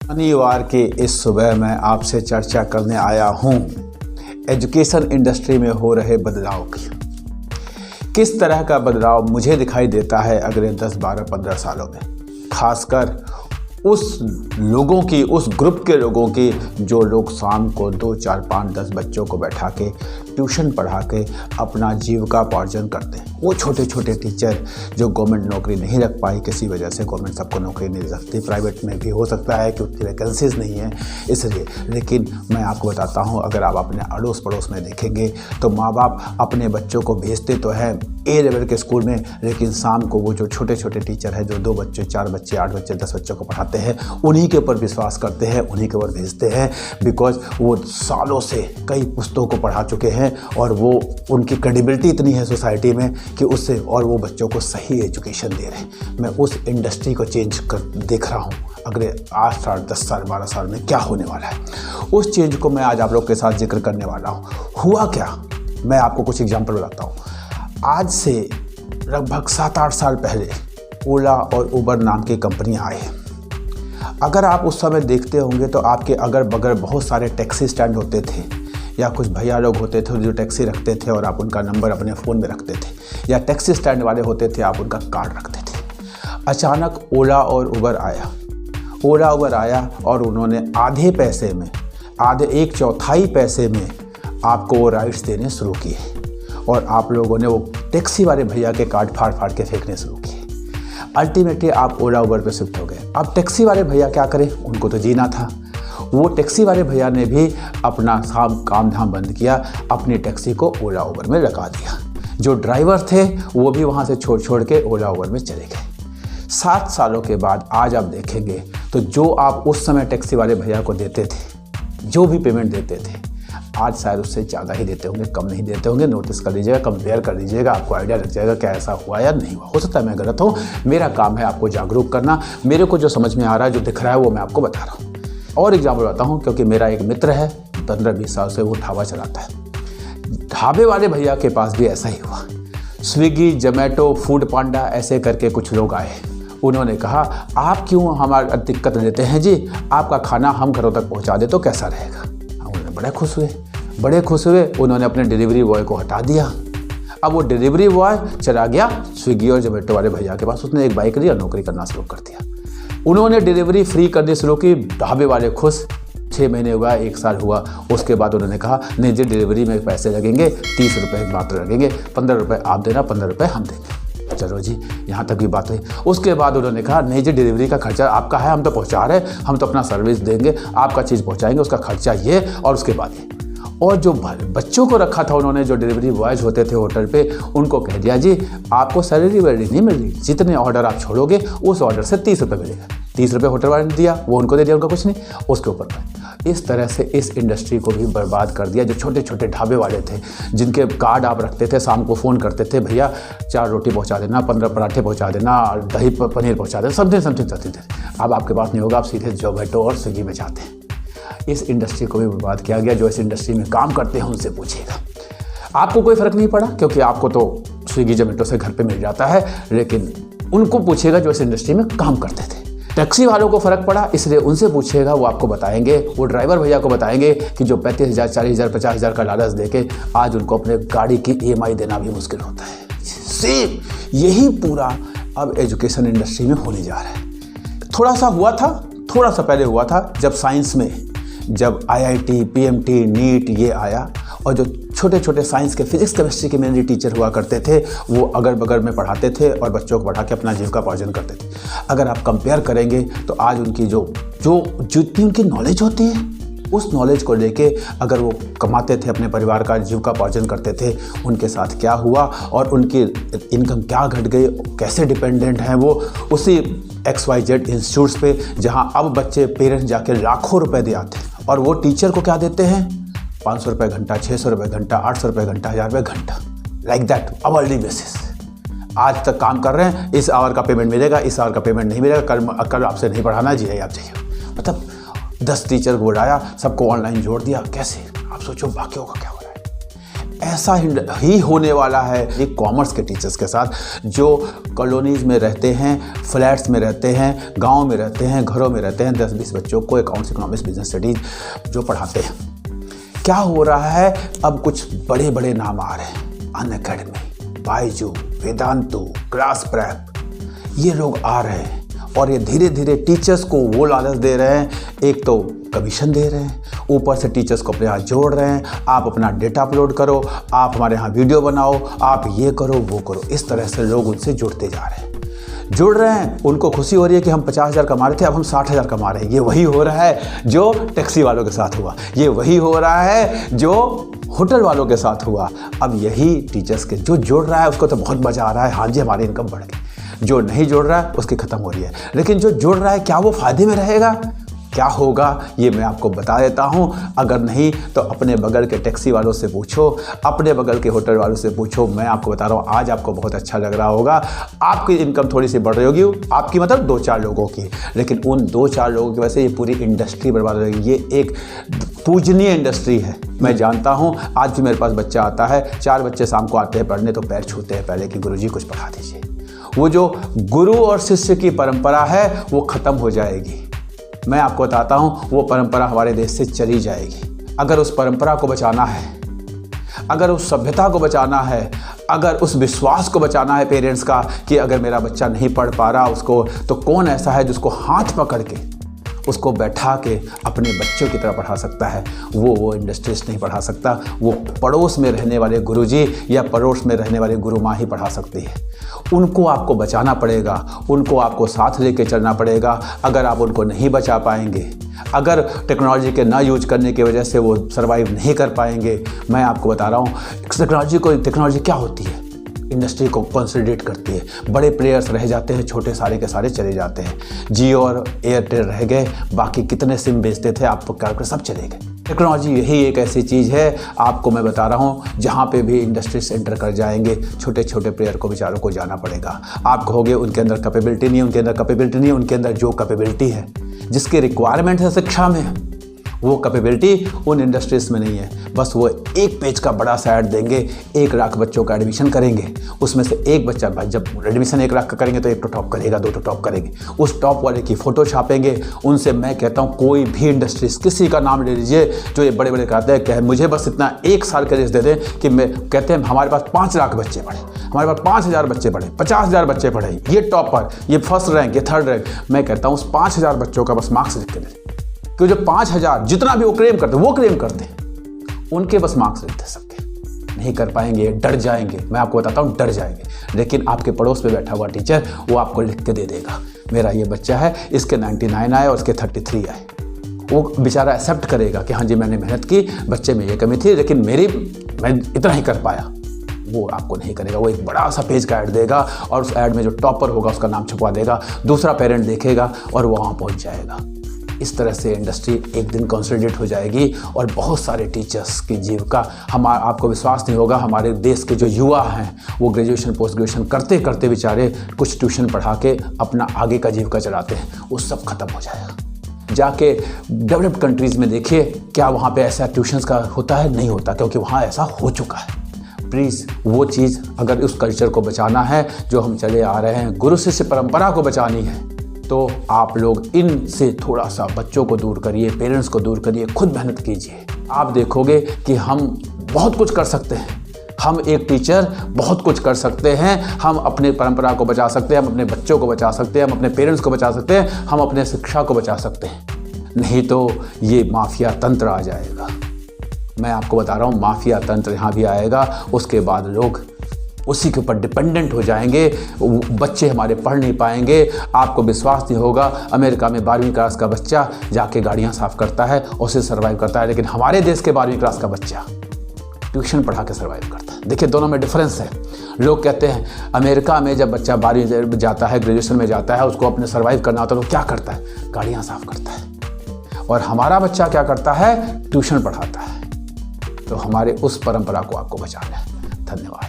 शनिवार की इस सुबह मैं आपसे चर्चा करने आया हूं एजुकेशन इंडस्ट्री में हो रहे बदलाव की। किस तरह का बदलाव मुझे दिखाई देता है अगले 10, 12, 15 सालों में, खासकर उस लोगों की, उस ग्रुप के लोगों की जो लोग शाम को 2, 4, 5, 10 बच्चों को बैठा के ट्यूशन पढ़ा के अपना जीविकापार्जन करते हैं। वो छोटे छोटे टीचर जो गवर्नमेंट नौकरी नहीं रख पाई, किसी वजह से गवर्नमेंट सबको नौकरी नहीं दे सकती, प्राइवेट में भी हो सकता है कि उतनी वैकेंसीज नहीं है इसलिए। लेकिन मैं आपको बताता हूँ, अगर आप अपने अड़ोस पड़ोस में देखेंगे तो माँ बाप अपने बच्चों को भेजते तो हैं ए लेवल के स्कूल में, लेकिन शाम को वो जो छोटे छोटे टीचर हैं जो 2 बच्चे, 4 बच्चे, 8 बच्चे, 10 बच्चों को पढ़ाते हैं, उन्हीं के ऊपर विश्वास करते हैं, उन्हीं के ऊपर भेजते हैं। बिकॉज वो सालों से कई पुस्तकों को पढ़ा चुके हैं और वो उनकी क्रेडिबिलिटी इतनी है सोसाइटी में कि उससे, और वो बच्चों को सही एजुकेशन दे रहे हैं। मैं उस इंडस्ट्री को चेंज कर देख रहा हूँ अगले 8 साल, 10 साल, 12 साल में क्या होने वाला है। उस चेंज को मैं आज आप लोग के साथ जिक्र करने वाला हूँ। हुआ क्या, मैं आपको कुछ एग्जाम्पल बताता हूँ। आज से लगभग 7-8 साल पहले ओला और उबर नाम की कंपनियाँ आई। अगर आप उस समय देखते होंगे तो आपके अगर बगल बहुत सारे टैक्सी स्टैंड होते थे, या कुछ भैया लोग होते थे जो टैक्सी रखते थे और आप उनका नंबर अपने फ़ोन में रखते थे, या टैक्सी स्टैंड वाले होते थे आप उनका कार्ड रखते थे। अचानक ओला और उबर आया। ओला उबर आया और उन्होंने आधे पैसे में, आधे 1/4 पैसे में आपको वो राइड्स देने शुरू किए और आप लोगों ने वो टैक्सी वाले भैया के कार्ड फाड़ फाड़ के फेंकने शुरू किए। अल्टीमेटली आप ओला उबर पे शिफ्ट हो गए। अब टैक्सी वाले भैया क्या करें, उनको तो जीना था। वो टैक्सी वाले भैया ने भी अपना काम धाम बंद किया, अपनी टैक्सी को ओला उबर में लगा दिया। जो ड्राइवर थे वो भी वहाँ से छोड़ के ओला उबर में चले गए। 7 सालों के बाद आज आप देखेंगे तो जो आप उस समय टैक्सी वाले भैया को देते थे, जो भी पेमेंट देते थे, आज शायद उससे ज़्यादा ही देते होंगे, कम नहीं देते होंगे। नोटिस कर लीजिएगा, कंपेयर कर लीजिएगा, आपको आइडिया लग जाएगा क्या ऐसा हुआ या नहीं हुआ। हो सकता है मैं गलत हूँ, मेरा काम है आपको जागरूक करना। मेरे को जो समझ में आ रहा है, जो दिख रहा है, वो मैं आपको बता रहा हूँ। और एग्जाम्पल बताता हूँ, क्योंकि मेरा एक मित्र है, 15-20 साल से वो ढाबा चलाता है। ढाबे वाले भैया के पास भी ऐसा ही हुआ। स्विगी, जोमेटो, फूड पांडा ऐसे करके कुछ लोग आए। उन्होंने कहा आप क्यों हमारा दिक्कत लेते हैं जी, आपका खाना हम घरों तक पहुँचा दे तो कैसा रहेगा। उन्होंने बड़े खुश हुए। उन्होंने अपने डिलीवरी बॉय को हटा दिया। अब वो डिलीवरी बॉय चला गया स्विगी और जोमेटो वाले भैया के पास। उसने एक बाइक ली और नौकरी करना शुरू कर दिया। उन्होंने डिलीवरी फ्री करनी शुरू की। ढाबे वाले खुश। 6 महीने हुआ, 1 साल हुआ। उसके बाद उन्होंने कहा नहीं जी, डिलीवरी में पैसे लगेंगे, 30 रुपये मात्र लगेंगे, 15 रुपये आप देना, 15 रुपये हम देंगे। चलो जी, यहाँ तक भी बात हुई। उसके बाद उन्होंने कहा नहीं जी, डिलीवरी का खर्चा आपका है, हम तो पहुँचा रहे हैं, हम तो अपना सर्विस देंगे, आपका चीज़ पहुँचाएंगे, उसका खर्चा ये और उसके बाद ये। और जो बच्चों को रखा था उन्होंने, जो डिलीवरी बॉयज़ होते थे होटल पे, उनको कह दिया जी आपको सैलरी वैलरी नहीं मिल रही, जितने ऑर्डर आप छोड़ोगे उस ऑर्डर से 30 रुपये मिलेगा। 30 रुपये होटल वाले ने दिया, वो उनको दे दिया, उनका कुछ नहीं, उसके ऊपर। इस तरह से इस इंडस्ट्री को भी बर्बाद कर दिया। जो छोटे छोटे ढाबे वाले थे, जिनके कार्ड आप रखते थे, शाम को फ़ोन करते थे, भैया 4 रोटी पहुंचा देना, 15 पराठे पहुंचा देना, दही पनीर पहुंचा देना, समथिंग। अब आपके पास नहीं होगा, आप सीधे जोमेटो और स्विगी में जाते हैं। इस इंडस्ट्री को भी बर्बाद किया गया। जो इस इंडस्ट्री में काम करते हैं उनसे पूछिएगा, आपको कोई फ़र्क नहीं पड़ा, क्योंकि आपको तो स्विगी जोमेटो से घर पे मिल जाता है। लेकिन उनको पूछिएगा जो इस इंडस्ट्री में काम करते थे। टैक्सी वालों को फ़र्क पड़ा, इसलिए उनसे पूछिएगा, वो आपको बताएंगे, वो ड्राइवर भैया को बताएंगे कि जो 35,000, 40,000, 50,000 का लालच देके आज उनको अपने गाड़ी की EMI देना भी मुश्किल होता है। सेम यही पूरा अब एजुकेशन इंडस्ट्री में होने जा रहा है। थोड़ा सा पहले हुआ था, जब साइंस में, जब IIT, PMT, नीट ये आया, और जो छोटे छोटे साइंस के, फिजिक्स, केमिस्ट्री के मेरे टीचर हुआ करते थे, वो अगल बगल में पढ़ाते थे और बच्चों को पढ़ा के अपना जीविकोपार्जन करते थे। अगर आप कंपेयर करेंगे तो आज उनकी जितनी उनकी नॉलेज होती है, उस नॉलेज को लेके अगर वो कमाते थे, अपने परिवार का जीविकोपार्जन करते थे, उनके साथ क्या हुआ और उनकी इनकम क्या घट गई, कैसे डिपेंडेंट हैं वो उसी XYZ इंस्टीट्यूट्स पे, जहां अब बच्चे, पेरेंट्स जाके लाखों रुपए दे आते हैं और वो टीचर को क्या देते हैं, 500 रुपये घंटा, 600 रुपये घंटा, 800 रुपये घंटा, 1000 रुपये घंटा, लाइक दैट, आवरली बेसिस। आज तक काम कर रहे हैं, इस आवर का पेमेंट मिलेगा, इस आवर का पेमेंट नहीं मिलेगा, कल आपसे नहीं पढ़ाना जी, आप चाहिए। मतलब 10 टीचर को बुलाया, सबको ऑनलाइन जोड़ दिया। कैसे, आप सोचो बाकियों का क्या हो रहा है। ऐसा ही होने वाला है ये कॉमर्स के टीचर्स के साथ, जो कॉलोनीज़ में रहते हैं, फ्लैट्स में रहते हैं, गांव में रहते हैं, घरों में रहते हैं, 10-20 बच्चों को अकाउंट्स, इकोनॉमिक्स, बिजनेस स्टडीज़ जो पढ़ाते हैं। क्या हो रहा है, अब कुछ बड़े बड़े नाम आ रहे हैं, Unacademy, Byju, Vedantu, class prep, ये लोग आ रहे हैं और ये धीरे धीरे टीचर्स को वो लालच दे रहे हैं, एक तो कमीशन दे रहे हैं, ऊपर से टीचर्स को अपने यहाँ जोड़ रहे हैं, आप अपना डेटा अपलोड करो, आप हमारे यहाँ वीडियो बनाओ, आप ये करो वो करो। इस तरह से लोग उनसे जुड़ते जा रहे हैं, जुड़ रहे हैं। उनको खुशी हो रही है कि हम 50,000 कमा रहे थे, अब हम 60,000 कमा रहे हैं। ये वही हो रहा है जो टैक्सी वालों के साथ हुआ, ये वही हो रहा है जो होटल वालों के साथ हुआ। अब यही टीचर्स के जो जुड़ रहा है उसको तो बहुत मज़ा आ रहा है, हाँ जी हमारी इनकम बढ़ गई। जो नहीं जुड़ रहा है उसकी ख़त्म हो रही है। लेकिन जो जुड़ रहा है क्या वो फ़ायदे में रहेगा? क्या होगा ये मैं आपको बता देता हूँ। अगर नहीं तो अपने बगल के टैक्सी वालों से पूछो, अपने बगल के होटल वालों से पूछो। मैं आपको बता रहा हूँ, आज आपको बहुत अच्छा लग रहा होगा, आपकी इनकम थोड़ी सी बढ़ रही होगी, आपकी मतलब 2-4 लोगों की, लेकिन उन 2-4 लोगों की वजह से ये पूरी इंडस्ट्री बर्बाद हो जाएगी। ये एक पूजनीय इंडस्ट्री है। मैं जानता हूँ, आज भी मेरे पास बच्चा आता है, 4 बच्चे शाम को आते हैं पढ़ने तो पैर छूते हैं पहले कि गुरुजी कुछ पढ़ा दीजिए। वो जो गुरु और शिष्य की परंपरा है वो ख़त्म हो जाएगी। मैं आपको बताता हूँ वो परंपरा हमारे देश से चली जाएगी। अगर उस परंपरा को बचाना है, अगर उस सभ्यता को बचाना है, अगर उस विश्वास को बचाना है पेरेंट्स का कि अगर मेरा बच्चा नहीं पढ़ पा रहा उसको, तो कौन ऐसा है जिसको हाथ पकड़ के उसको बैठा के अपने बच्चों की तरह पढ़ा सकता है? वो इंडस्ट्रीज नहीं पढ़ा सकता, वो पड़ोस में रहने वाले गुरुजी या पड़ोस में रहने वाले गुरु माँ ही पढ़ा सकती है। उनको आपको बचाना पड़ेगा, उनको आपको साथ लेके चलना पड़ेगा। अगर आप उनको नहीं बचा पाएंगे, अगर टेक्नोलॉजी के ना यूज करने की वजह से वो सर्वाइव नहीं कर पाएंगे, मैं आपको बता रहा हूँ टेक्नोलॉजी क्या होती है, इंडस्ट्री को कंसोलिडेट करती है। बड़े प्लेयर्स रह जाते हैं, छोटे सारे के सारे चले जाते हैं। जियो और एयरटेल रह गए, बाकी कितने सिम बेचते थे आपको क्या सब चले गए। टेक्नोलॉजी यही एक ऐसी चीज़ है, आपको मैं बता रहा हूँ, जहाँ पे भी इंडस्ट्री सेंटर कर जाएंगे छोटे छोटे प्लेयर को बेचारों को जाना पड़ेगा। आप कहोगे उनके अंदर कैपेबिलिटी नहीं है, उनके अंदर कैपेबिलिटी नहीं है, उनके अंदर जो कैपेबिलिटी है, जिसकी रिक्वायरमेंट है शिक्षा में, वो कैपेबिलिटी उन इंडस्ट्रीज में नहीं है। बस वो एक पेज का बड़ा सा ऐड देंगे, 1 लाख बच्चों का एडमिशन करेंगे, उसमें से एक बच्चा, जब एडमिशन 1 लाख का करेंगे तो 1 तो टॉप करेगा, 2 तो टॉप करेंगे, उस टॉप वाले की फ़ोटो छापेंगे। उनसे मैं कहता हूँ कोई भी इंडस्ट्रीज, किसी का नाम ले लीजिए जो ये बड़े बड़े कहते हैं कि मुझे बस इतना 1 साल का लिस्ट दे दें कि मैं कहते हैं हमारे पास 5 लाख बच्चे पढ़े, हमारे पास 5,000 बच्चे पढ़े, 50,000 बच्चे पढ़े, ये टॉपर, ये फर्स्ट रैंक, ये थर्ड रैंक। मैं कहता हूँ उस 5,000 बच्चों का बस मार्क्स लिख के दे, कि जो 5,000 जितना भी वो क्लेम करते हैं उनके बस मार्क्स लिखते सबके। नहीं कर पाएंगे, डर जाएंगे, मैं आपको बताता हूँ डर जाएंगे। लेकिन आपके पड़ोस में बैठा हुआ टीचर वो आपको लिख के दे देगा, मेरा ये बच्चा है, इसके 99 आए और इसके 33 आए। वो बेचारा एक्सेप्ट करेगा कि हाँ जी मैंने मेहनत की, बच्चे में ये कमी थी लेकिन मैं इतना ही कर पाया। वो आपको नहीं करेगा, वो एक बड़ा सा पेज का ऐड देगा और उस ऐड में जो टॉपर होगा उसका नाम छपवा देगा, दूसरा पेरेंट देखेगा और वो वहाँ पहुँच जाएगा। इस तरह से इंडस्ट्री एक दिन कंसोलिडेट हो जाएगी और बहुत सारे टीचर्स की जीविका, आपको विश्वास नहीं होगा, हमारे देश के जो युवा हैं वो ग्रेजुएशन पोस्ट ग्रेजुएशन करते करते बेचारे कुछ ट्यूशन पढ़ा के अपना आगे का जीविका चलाते हैं, वो सब खत्म हो जाएगा। जाके डेवलप्ड कंट्रीज़ में देखिए क्या वहाँ पे ऐसा ट्यूशन्स का होता है? नहीं होता, क्योंकि वहाँ ऐसा हो चुका है। प्लीज़ वो चीज़, अगर उस कल्चर को बचाना है जो हम चले आ रहे हैं, गुरु शिष्य परंपरा को बचानी है, तो आप लोग इनसे थोड़ा सा बच्चों को दूर करिए, पेरेंट्स को दूर करिए, खुद मेहनत कीजिए। आप देखोगे कि हम बहुत कुछ कर सकते हैं, हम एक टीचर बहुत कुछ कर सकते हैं। हम अपने परंपरा को बचा सकते हैं, हम अपने बच्चों को बचा सकते हैं, हम अपने पेरेंट्स को बचा सकते हैं, हम अपने शिक्षा को बचा सकते हैं। नहीं तो ये माफिया तंत्र आ जाएगा। मैं आपको बता रहा हूँ, माफिया तंत्र यहाँ भी आएगा, उसके बाद लोग उसी के ऊपर डिपेंडेंट हो जाएंगे, बच्चे हमारे पढ़ नहीं पाएंगे। आपको विश्वास नहीं होगा, अमेरिका में 12वीं क्लास का बच्चा जाके गाड़ियाँ साफ़ करता है और उसे सर्वाइव करता है, लेकिन हमारे देश के 12वीं क्लास का बच्चा ट्यूशन पढ़ा के सर्वाइव करता है। देखिए दोनों में डिफरेंस है। लोग कहते हैं अमेरिका में जब बच्चा 12वीं जाता है, ग्रेजुएशन में जाता है, उसको अपने सर्वाइव करना होता है तो क्या करता है? गाड़ियाँ साफ़ करता है। और हमारा बच्चा क्या करता है? ट्यूशन पढ़ाता है। तो हमारे उस परंपरा को आपको बचाना है। धन्यवाद।